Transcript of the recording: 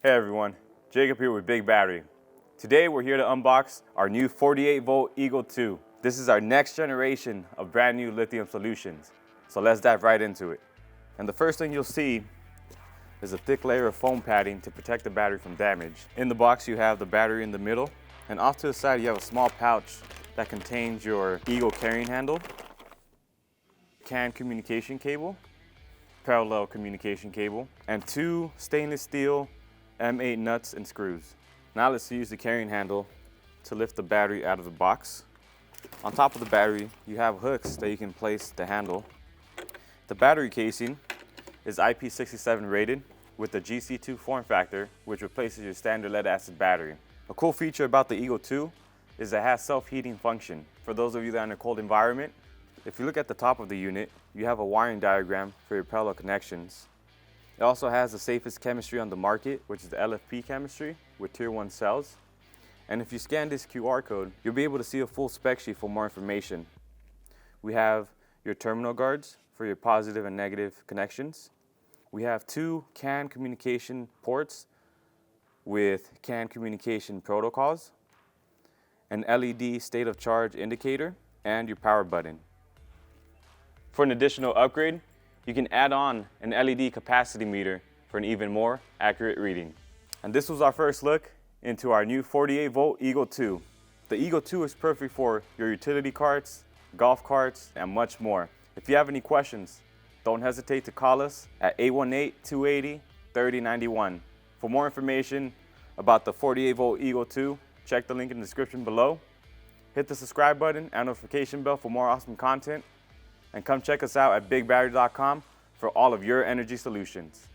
Hey everyone, Jacob here with BigBattery. Today we're here to unbox our new 48-volt Eagle 2. This is our next generation of brand new lithium solutions. So let's dive right into it. And the first thing you'll see is a thick layer of foam padding to protect the battery from damage. In the box you have the battery in the middle, and off to the side you have a small pouch that contains your Eagle carrying handle, CAN communication cable, parallel communication cable, and two stainless steel M8 nuts and screws. Now let's use the carrying handle to lift the battery out of the box. On top of the battery, you have hooks that you can place the handle. The battery casing is IP67 rated with the GC2 form factor, which replaces your standard lead acid battery. A cool feature about the Eagle 2 is that it has self-heating function. For those of you that are in a cold environment, if you look at the top of the unit, you have a wiring diagram for your parallel connections. It also has the safest chemistry on the market, which is the LFP chemistry with tier 1 cells. And if you scan this QR code, you'll be able to see a full spec sheet for more information. We have your terminal guards for your positive and negative connections. We have two CAN communication ports with CAN communication protocols, an LED state of charge indicator, and your power button. For an additional upgrade, you can add on an LED capacity meter for an even more accurate reading. And this was our first look into our new 48-volt Eagle 2. The Eagle 2 is perfect for your utility carts, golf carts, and much more. If you have any questions, don't hesitate to call us at 818-280-3091. For more information about the 48-volt Eagle 2, check the link in the description below. Hit the subscribe button and notification bell for more awesome content. And come check us out at BigBattery.com for all of your energy solutions.